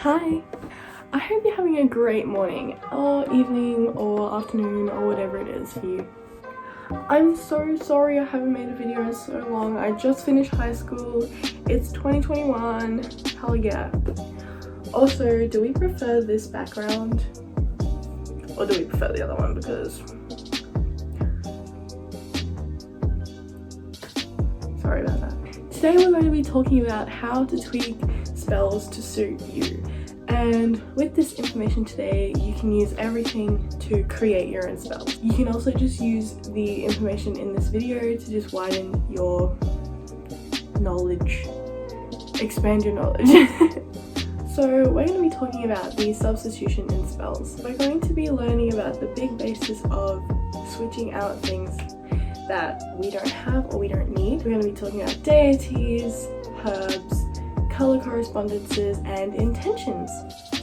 Hi! I hope you're having a great morning or evening or afternoon or whatever it is for you. I'm so sorry I haven't made a video in so long. I just finished high school. It's 2021. Hell yeah. Also, do we prefer this background or do we prefer the other one? Because sorry about that. Today we're going to be talking about how to tweak spells to suit you. And with this information today, you can use everything to create your own spells. You can also just use the information in this video to just widen your knowledge, expand your knowledge. So we're going to be talking about the substitution in spells. We're going to be learning about the big basis of switching out things that we don't have or we don't need. We're going to be talking about deities, herbs, color correspondences, and intentions.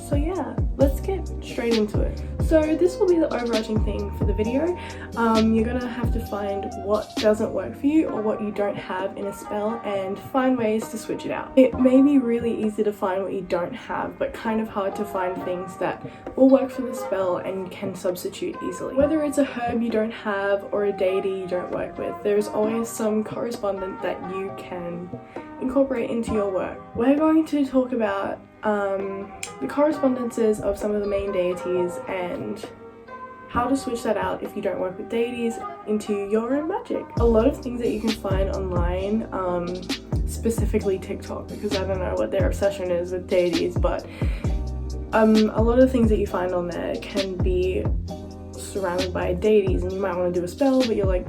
So yeah, let's get straight into it. So this will be the overarching thing for the video. You're gonna have to find what doesn't work for you or what you don't have in a spell and find ways to switch it out. It may be really easy to find what you don't have, but kind of hard to find things that will work for the spell and can substitute easily. Whether it's a herb you don't have or a deity you don't work with, there's always some correspondent that you can incorporate into your work. We're going to talk about the correspondences of some of the main deities and how to switch that out if you don't work with deities into your own magic. A lot of things that you can find online, specifically TikTok, because I don't know what their obsession is with deities, but a lot of things that you find on there can be surrounded by deities, and you might want to do a spell, but you're like,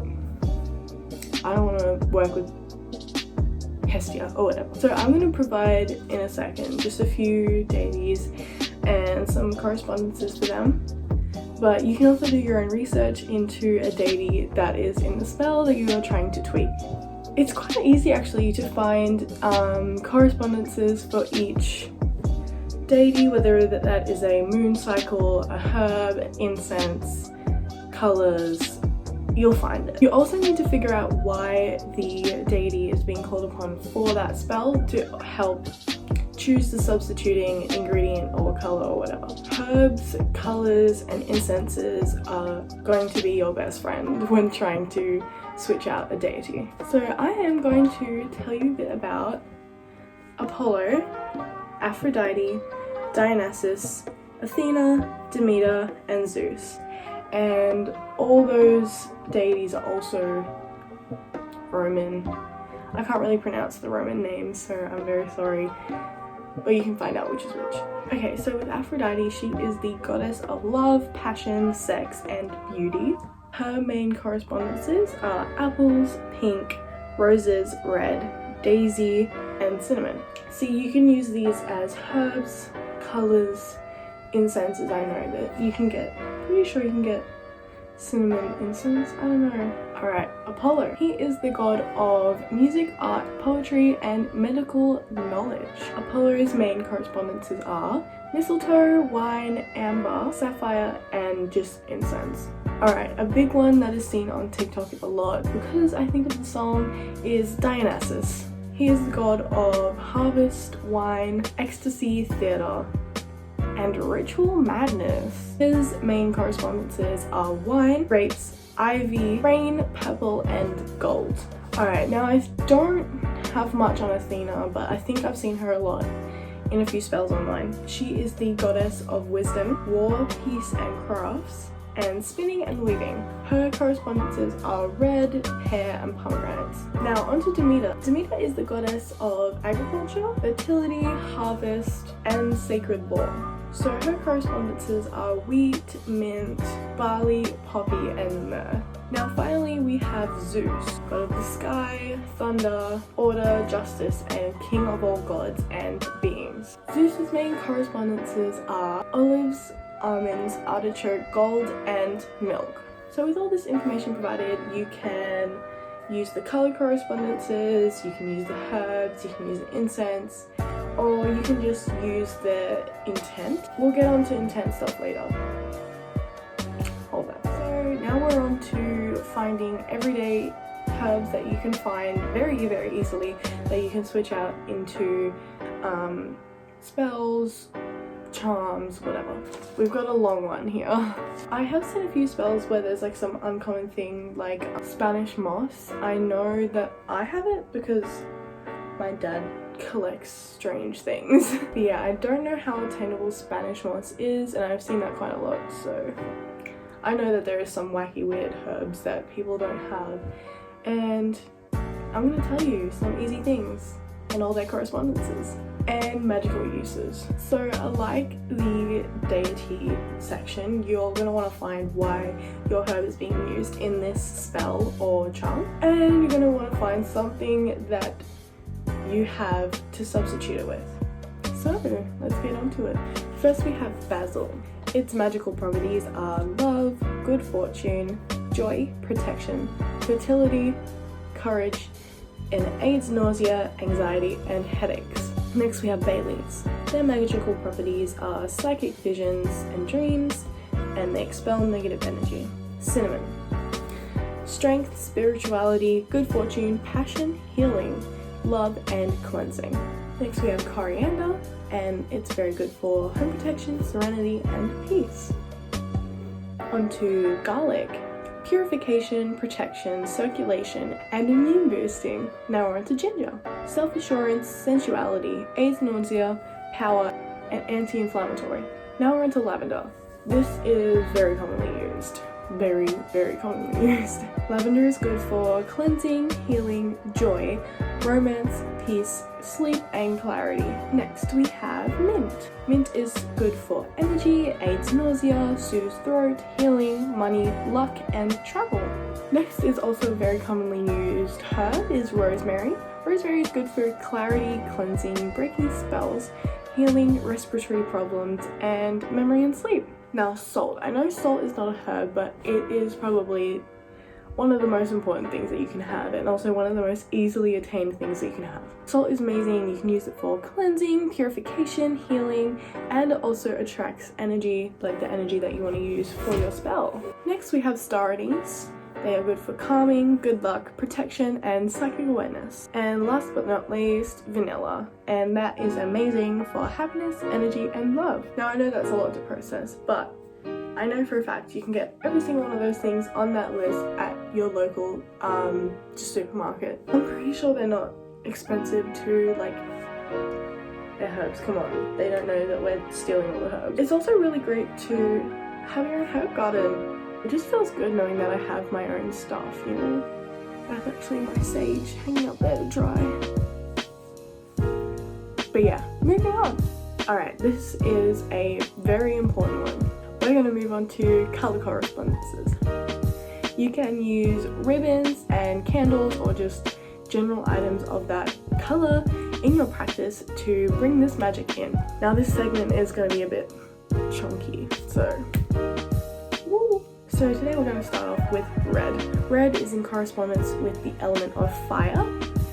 I don't want to work with Hestia or whatever. So I'm going to provide in a second just a few deities and some correspondences for them, but you can also do your own research into a deity that is in the spell that you are trying to tweak. It's quite easy actually to find correspondences for each deity, whether that is a moon cycle, a herb, incense, colors. You'll find it. You also need to figure out why the deity is being called upon for that spell to help choose the substituting ingredient or color or whatever. Herbs, colors, and incenses are going to be your best friend when trying to switch out a deity. So I am going to tell you a bit about Apollo, Aphrodite, Dionysus, Athena, Demeter, and Zeus. And all those deities are also Roman. I can't really pronounce the Roman names, so I'm very sorry, but you can find out which is which. Okay, so with Aphrodite, she is the goddess of love, passion, sex, and beauty. Her main correspondences are apples, pink, roses, red, daisy, and cinnamon. So you can use these as herbs, colors, incenses. I know that you can get, pretty sure you can get cinnamon incense, I don't know. Alright, Apollo. He is the god of music, art, poetry, and medical knowledge. Apollo's main correspondences are mistletoe, wine, amber, sapphire, and just incense. Alright, a big one that is seen on TikTok a lot because I think of the song is Dionysus. He is the god of harvest, wine, ecstasy, theatre, and ritual madness. His main correspondences are wine, grapes, ivy, rain, purple, and gold. Alright, now I don't have much on Athena, but I think I've seen her a lot in a few spells online. She is the goddess of wisdom, war, peace, and crafts, and spinning and weaving. Her correspondences are red, pear, and pomegranates. Now onto Demeter. Demeter is the goddess of agriculture, fertility, harvest, and sacred law. So her correspondences are wheat, mint, barley, poppy, and myrrh. Now finally we have Zeus, god of the sky, thunder, order, justice, and king of all gods and beings. Zeus's main correspondences are olives, almonds, artichoke, gold, and milk. So with all this information provided, you can use the color correspondences, you can use the herbs, you can use the incense, or you can just use the intent. We'll get on to intent stuff later. Hold that. So now we're on to finding everyday herbs that you can find very, very easily that you can switch out into spells, charms, whatever. We've got a long one here. I have seen a few spells where there's like some uncommon thing like Spanish moss. I know that I have it because my dad collects strange things. But yeah, I don't know how attainable Spanish moss is, and I've seen that quite a lot, so I know that there is some wacky weird herbs that people don't have, and I'm gonna tell you some easy things in all their correspondences and magical uses. So like the deity section, you're gonna want to find why your herb is being used in this spell or charm, and you're gonna want to find something that you have to substitute it with. So let's get on to it. First we have basil. Its magical properties are love, good fortune, joy, protection, fertility, courage, and aids nausea, anxiety, and headaches. Next we have bay leaves. Their magical properties are psychic visions and dreams, and they expel negative energy. Cinnamon. Strength, spirituality, good fortune, passion, healing, love, and cleansing. Next we have coriander, and it's very good for home protection, serenity, and peace. Onto garlic. Purification, protection, circulation, and immune boosting. Now we're onto ginger. Self-assurance, sensuality, aids nausea, power, and anti-inflammatory. Now we're onto lavender. This is very commonly used. Very, very commonly used. Lavender is good for cleansing, healing, joy, romance, peace, sleep, and clarity. Next we have mint. Mint is good for energy, aids nausea, soothes throat, healing, money, luck, and travel. Next is also very commonly used herb is rosemary. Rosemary is good for clarity, cleansing, breaking spells, healing respiratory problems, and memory and sleep. Now salt. I know salt is not a herb, but it is probably one of the most important things that you can have, and also one of the most easily attained things that you can have. Salt is amazing. You can use it for cleansing, purification, healing, and it also attracts energy, like the energy that you want to use for your spell. Next we have star anise. They are good for calming, good luck, protection, and psychic awareness. And last but not least, vanilla. And that is amazing for happiness, energy, and love. Now I know that's a lot to process, but I know for a fact you can get every single one of those things on that list at your local supermarket. I'm pretty sure they're not expensive to, like, they're herbs, come on. They don't know that we're stealing all the herbs. It's also really great to have your own herb garden. It just feels good knowing that I have my own stuff, you know? That's actually my sage hanging up there to dry. But yeah, moving on. Alright, this is a very important one. We're going to move on to color correspondences. You can use ribbons and candles or just general items of that color in your practice to bring this magic in. Now this segment is going to be a bit chunky, so today we're going to start off with red. Red is in correspondence with the element of fire.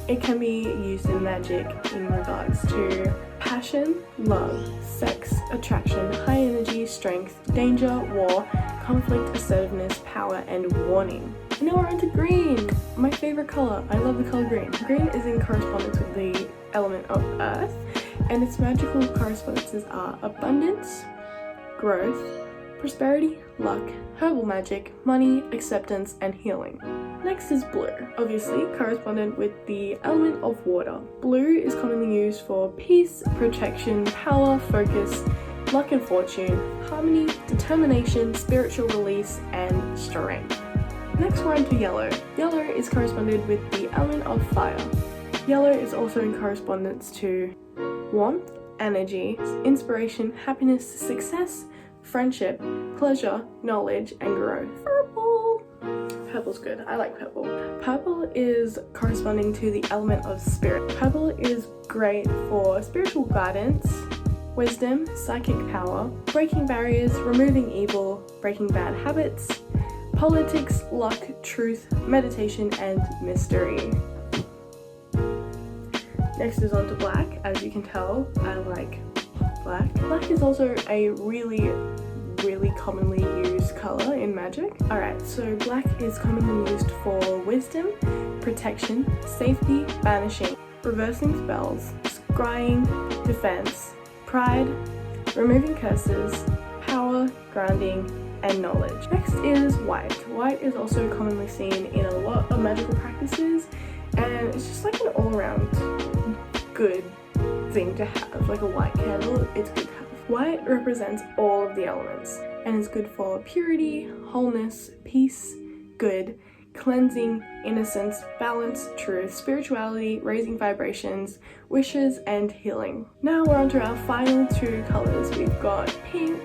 It can be used in magic in regards to passion, love, sex, attraction, high energy, strength, danger, war, conflict, assertiveness, power, and warning. And now we're on to green, my favorite color. I love the color green. Green is in correspondence with the element of earth, and its magical correspondences are abundance, growth, prosperity, luck, herbal magic, money, acceptance, and healing. Next is blue, obviously correspondent with the element of water. Blue is commonly used for peace, protection, power, focus, luck and fortune, harmony, determination, spiritual release, and strength. Next we're on to yellow. Yellow is corresponded with the element of fire. Yellow is also in correspondence to warmth, energy, inspiration, happiness, success, friendship, pleasure, knowledge, and growth. Purple. Purple's good. I like purple. Purple is corresponding to the element of spirit. Purple is great for spiritual guidance, wisdom, psychic power, breaking barriers, removing evil, breaking bad habits, politics, luck, truth, meditation, and mystery. Next is on to black. As you can tell, I like black. Black is also a really commonly used color in magic. Alright, so black is commonly used for wisdom, protection, safety, banishing, reversing spells, scrying, defense, pride, removing curses, power, grounding, and knowledge. Next is white. White is also commonly seen in a lot of magical practices, and it's just like an all-around good thing to have, like a white candle. It's good to have. White represents all of the elements and is good for purity, wholeness, peace, good, cleansing, innocence, balance, truth, spirituality, raising vibrations, wishes, and healing. Now we're on to our final two colors. We've got pink,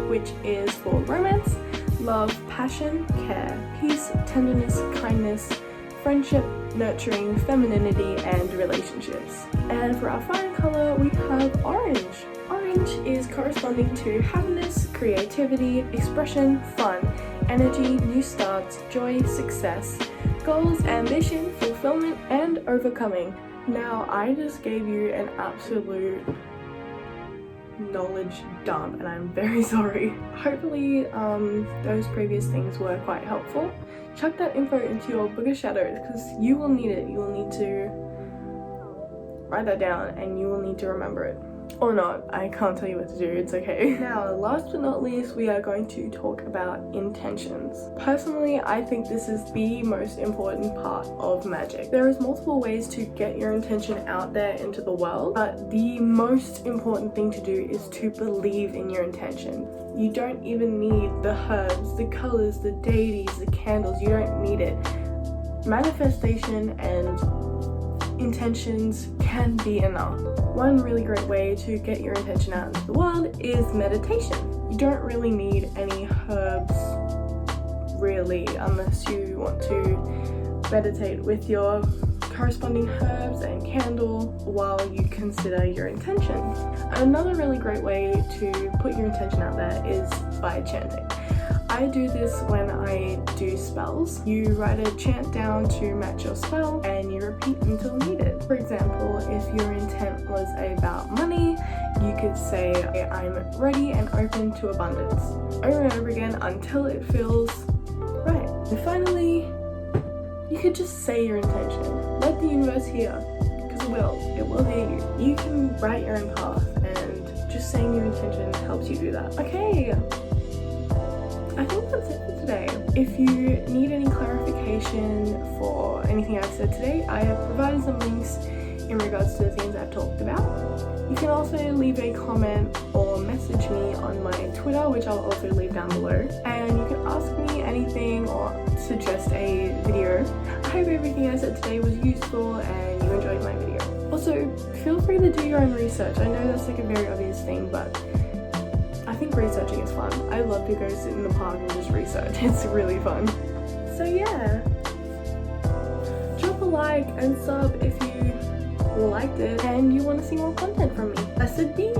which is for romance, love, passion, care, peace, tenderness, kindness, friendship, nurturing, femininity, and relationships. And for our final color, we have orange. Orange is corresponding to happiness, creativity, expression, fun, energy, new starts, joy, success, goals, ambition, fulfillment, and overcoming. Now, I just gave you an absolute knowledge dump, and I'm very sorry. Hopefully, those previous things were quite helpful. Chuck that info into your book of shadows because you will need it. You will need to write that down and you will need to remember it. Or not, I can't tell you what to do, it's okay. Now, last but not least, we are going to talk about intentions. Personally, I think this is the most important part of magic. There is multiple ways to get your intention out there into the world, but the most important thing to do is to believe in your intention. You don't even need the herbs, the colors, the deities, the candles, you don't need it. Manifestation and intentions can be enough. One really great way to get your intention out into the world is meditation. You don't really need any herbs, really, unless you want to meditate with your corresponding herbs and candle while you consider your intention. Another really great way to put your intention out there is by chanting. I do this when I do spells. You write a chant down to match your spell and you repeat until needed. For example, if your intent was about money, you could say, I'm ready and open to abundance, over and over again until it feels right. And finally, you could just say your intention. Let the universe hear, because it will hear you. You can write your own path, and just saying your intention helps you do that. Okay. I think that's it for today. If you need any clarification for anything I've said today, I have provided some links in regards to the things I've talked about. You can also leave a comment or message me on my Twitter, which I'll also leave down below. And you can ask me anything or suggest a video. I hope everything I said today was useful and you enjoyed my video. Also, feel free to do your own research. I know that's like a very obvious thing, but I think researching is fun. I love to go sit in the park and just research. It's really fun. So yeah, drop a like and sub if you liked it and you want to see more content from me. I said bye.